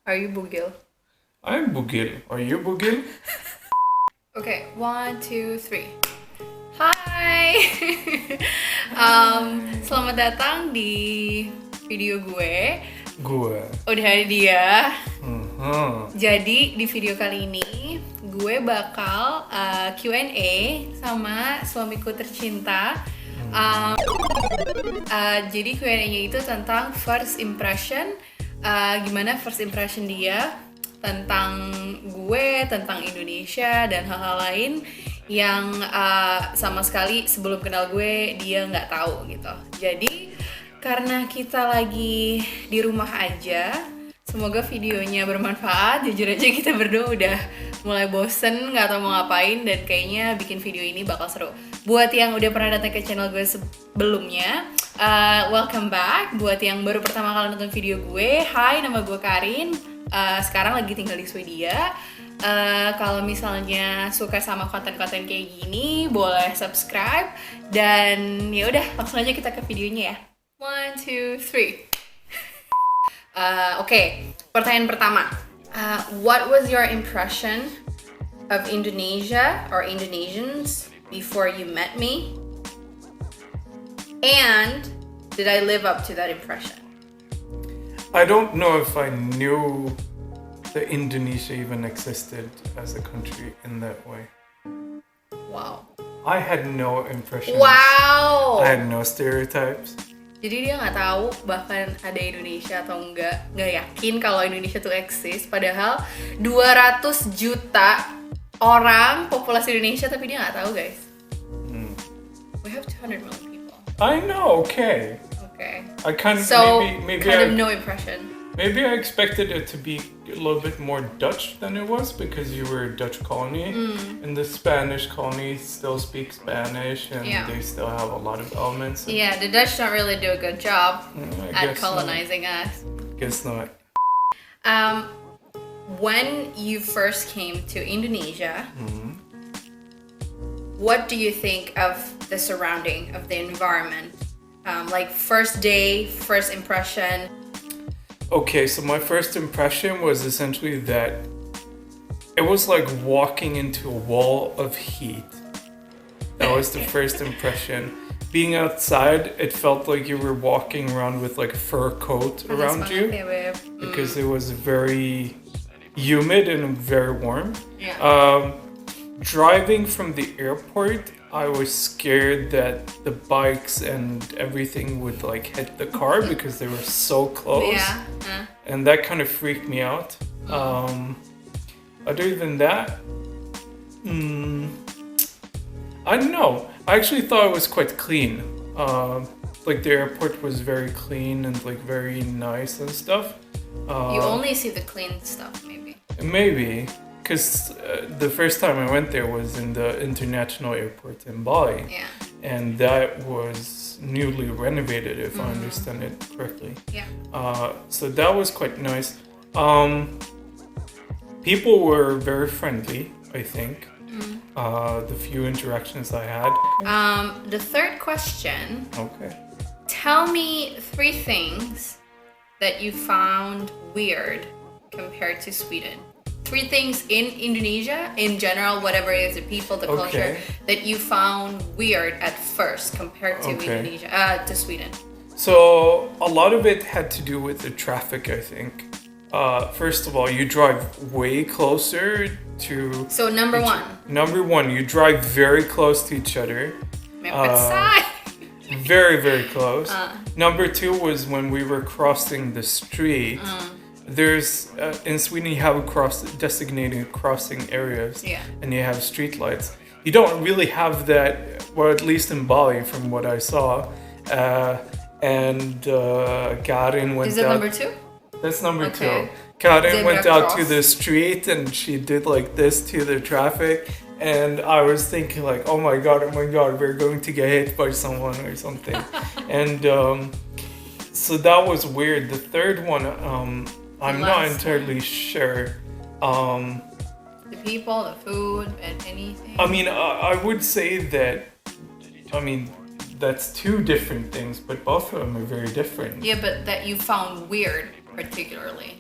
Are you bugil? I'm bugil. Are you bugil? Okay, 1, 2, 3. Hai. Selamat datang di video gue. Gue. Udah ada dia. Uh-huh. Jadi di video kali ini gue bakal Q&A sama suamiku tercinta. Jadi Q&A-nya itu tentang first impression. Gimana first impression dia tentang gue, tentang Indonesia dan hal-hal lain yang sama sekali sebelum kenal gue dia nggak tahu gitu. Jadi karena kita lagi di rumah aja, semoga videonya bermanfaat. Jujur aja kita berdua udah mulai bosen nggak tahu mau ngapain dan kayaknya bikin video ini bakal seru. Buat yang udah pernah datang ke channel gue sebelumnya, welcome back. Buat yang baru pertama kali nonton video gue, hai, nama gue Karin. Sekarang lagi tinggal di Swedia. Kalau misalnya suka sama konten-konten kayak gini, boleh subscribe. Dan ya udah, langsung aja kita ke videonya ya. 1, 2, 3. Oke, pertanyaan pertama. What was your impression of Indonesia or Indonesians before you met me? And did I live up to that impression? I don't know if I knew that Indonesia even existed as a country in that way. Wow. I had no impressions. Wow. I had no stereotypes. Jadi dia nggak tahu bahkan ada Indonesia atau nggak yakin kalau Indonesia tuh eksis. Padahal 200 juta orang populasi Indonesia tapi dia nggak tahu guys. We have 200 million people. I know, okay. Okay. I kind of So maybe kind I, of no impression. maybe I expected it to be a little bit more Dutch than it was because you were a Dutch colony, and the Spanish colonies still speak Spanish, and Yeah. they still have a lot of elements. Yeah, the Dutch don't really do a good job I at guess colonizing us. Guess not. When you first came to Indonesia, what do you think of the surrounding of the environment? Like first day, first impression. Okay, so my first impression was essentially that it was like walking into a wall of heat. That was the first impression. Being outside, it felt like you were walking around with like a fur coat around you because it was very humid and very warm. Yeah. Driving from the airport, I was scared that the bikes and everything would like hit the car because they were so close. Yeah. And that kind of freaked me out. Other than that, I don't know. I actually thought it was quite clean. Like the airport was very clean and like very nice and stuff. You only see the clean stuff, maybe. Maybe. Because the first time I went there was in the international airport in Bali. Yeah. And that was newly renovated, if I understand it correctly. Yeah. So that was quite nice. People were very friendly, I think. The few interactions I had. The third question. Okay. Tell me 3 things that you found weird compared to Sweden. 3 things in Indonesia, in general, whatever it is, the people, the culture, that you found weird at first compared to Indonesia, to Sweden. So a lot of it had to do with the traffic, I think. First of all, you drive way closer to... So number one. Number one, you drive very close to each other. Very, very close. Number 2 was when we were crossing the street. There's in Sweden you have designated crossing areas, and you have street lights. You don't really have that, well, at least in Bali, from what I saw. And Karin went out. Is it number 2? That's number Okay. 2. Karin went out to cross. the street and she did like this to the traffic, and I was thinking like, oh my god, we're going to get hit by someone or something. And so that was weird. The third one, I'm not entirely sure. The people, the food, and anything. I mean, I would say that, that's 2 different things, but both of them are very different. Yeah, but that you found weird particularly.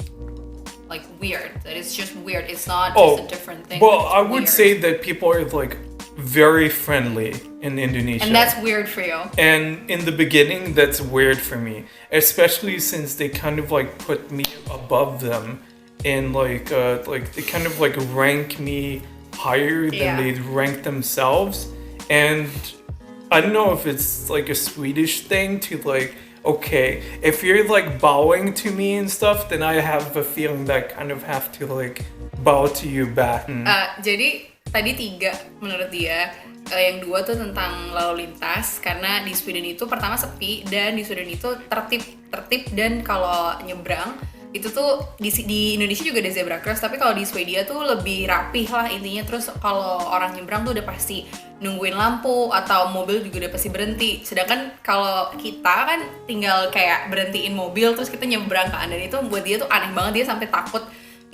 like weird. That it's just weird. It's not just a different thing. Well, but it's I would weird. say that people are like very friendly in Indonesia. And that's weird for you. And in the beginning, that's weird for me, especially since they kind of like put me above them, and like they kind of like rank me higher than they rank themselves. And I don't know if it's like a Swedish thing to like, okay, if you're like bowing to me and stuff, then I have a feeling that I kind of have to like bow to you back. Jadi tadi 3 menurut dia. Yang 2 tuh tentang lalu lintas, karena di Sweden itu pertama sepi, dan di Sweden itu tertib dan kalau nyebrang itu tuh di Indonesia juga ada zebra cross, tapi kalau di Swedia tuh lebih rapih lah intinya. Terus kalau orang nyebrang tuh udah pasti nungguin lampu atau mobil juga udah pasti berhenti. Sedangkan kalau kita kan tinggal kayak berhentiin mobil terus kita nyebrang kan, dan itu buat dia tuh aneh banget, dia sampai takut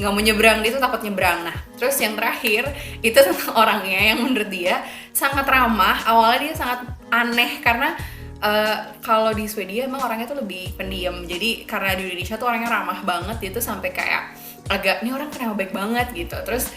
nggak mau nyebrang, dia tuh takut nyebrang. Nah, terus yang terakhir itu tentang orangnya yang menurut dia sangat ramah. Awalnya dia sangat aneh karena kalau di Swedia emang orangnya tuh lebih pendiam. Jadi karena di Indonesia tuh orangnya ramah banget, dia tuh sampai kayak agak ini orang kenapa baik banget gitu. Terus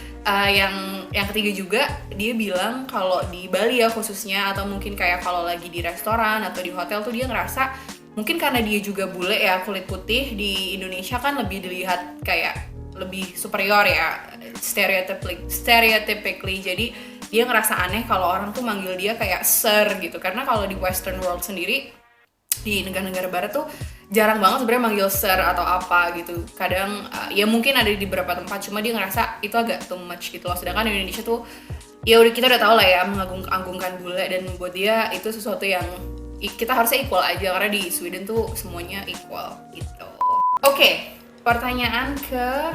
yang ketiga juga dia bilang kalau di Bali ya khususnya, atau mungkin kayak kalau lagi di restoran atau di hotel tuh dia ngerasa mungkin karena dia juga bule ya, kulit putih, di Indonesia kan lebih dilihat kayak lebih superior ya, stereotypically. Jadi dia ngerasa aneh kalau orang tuh manggil dia kayak sir gitu, karena kalau di Western world sendiri, di negara-negara barat tuh jarang banget sebenarnya manggil sir atau apa gitu. Kadang ya mungkin ada di beberapa tempat, cuma dia ngerasa itu agak too much gitu loh. Sedangkan di Indonesia tuh ya kita udah tahu lah ya, mengagung-agungkan bule, dan buat dia itu sesuatu yang kita harusnya equal aja, karena di Sweden tuh semuanya equal gitu. Oke. Pertanyaan ke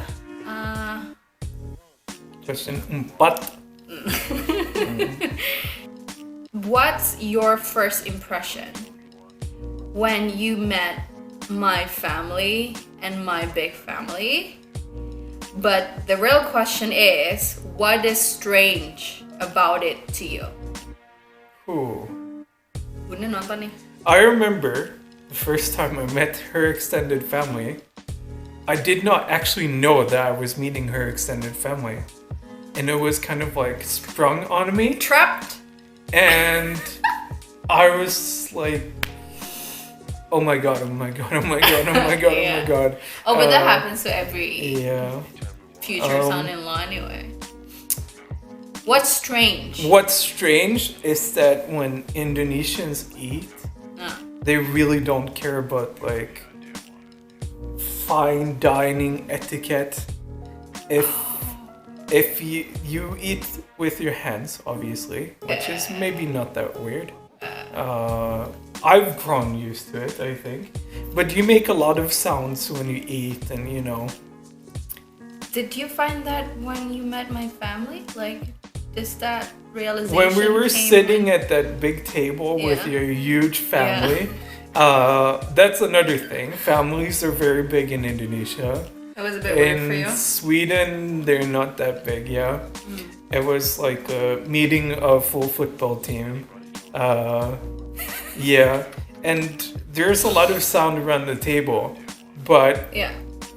question 4. What's your first impression when you met my family and my big family? But the real question is, what is strange about it to you? Bunda nonton nih. I remember the first time I met her extended family. I did not actually know that I was meeting her extended family. And it was kind of like sprung on me. Trapped? And I was like, oh my god, oh my god, oh my god, oh my god, oh my god. Oh, but that happens to every future son-in-law anyway. What's strange? What's strange is that when Indonesians eat, they really don't care about like fine dining etiquette. If you eat with your hands, obviously, which is maybe not that weird. I've grown used to it, I think. But you make a lot of sounds when you eat, and you know. Did you find that when you met my family? Like, just that realization? When we were sitting at that big table with your huge family, that's another thing. Families are very big in Indonesia. It was a bit weird for you? In Sweden, they're not that big, It was like a meeting of full football team. And there's a lot of sound around the table, but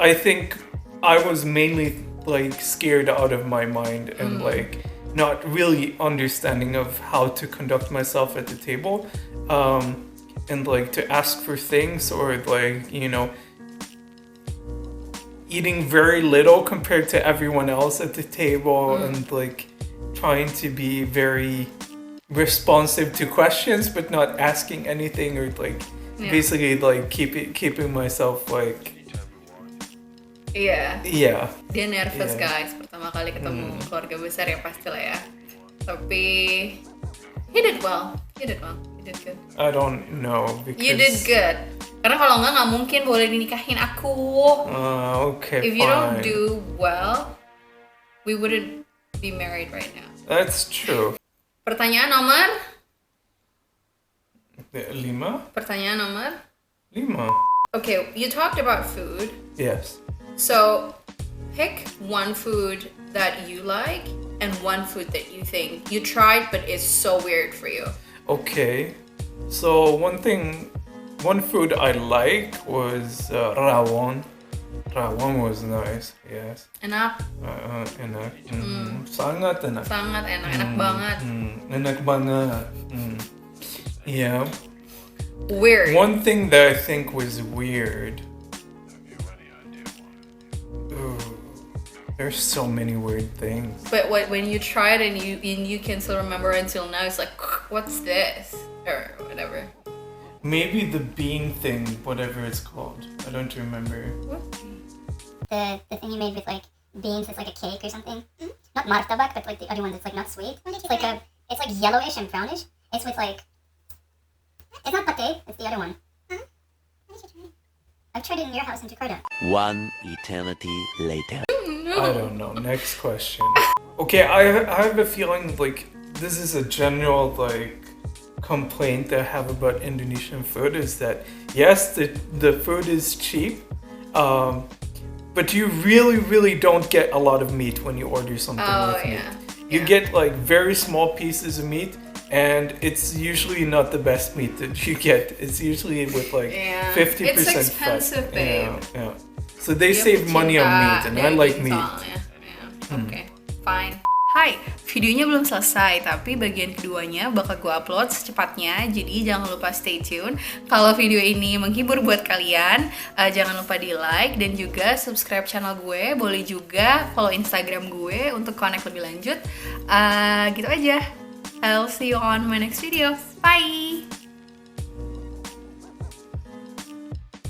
I think I was mainly like scared out of my mind and like not really understanding of how to conduct myself at the table, and like to ask for things, or like, you know, eating very little compared to everyone else at the table, and like trying to be very responsive to questions but not asking anything, or like basically like keeping myself like dia nervous guys, pertama kali ketemu keluarga besar ya pastilah ya, tapi he did good. I don't know because you did good, karena kalau nggak mungkin boleh dinikahin aku. Okay, if you don't do well, we wouldn't be married right now. That's true. Pertanyaan nomor 5. Pertanyaan nomor 5. Okay, you talked about food. Yes. So, pick one food that you like and one food that you think you tried but is so weird for you. Okay. So one food I like was rawon. Rawon was nice, yes. Enak, Enak. Sangat enak. sangat enak, enak banget. Enak banget. Yeah. Weird. One thing that I think was weird. Ooh, there's so many weird things. But when you try it and you can still remember until now, it's like, what's this? Or whatever. Maybe the bean thing, whatever it's called. I don't remember. What? The thing you made with like beans is like a cake or something. Not martabak, but like the other one that's like not sweet. It's like yellowish and brownish. It's with like, it's not pate, it's the other one. I've tried it in your house in Jakarta. One eternity later. I don't know. Next question. Okay, I have a feeling like this is a general like complaint that I have about Indonesian food is that yes, the food is cheap, but you really don't get a lot of meat when you order something with meat. You get like very small pieces of meat, and it's usually not the best meat that you get. It's usually with like 50% It's expensive, fat. babe. Yeah. So they save money on meat, and I like meat. Oke, fine. Hai, videonya belum selesai, tapi bagian keduanya bakal gue upload secepatnya, jadi jangan lupa stay tune. Kalau video ini menghibur buat kalian, jangan lupa di like dan juga subscribe channel gue. Boleh juga follow Instagram gue untuk connect lebih lanjut. Gitu aja. I'll see you on my next video. Bye!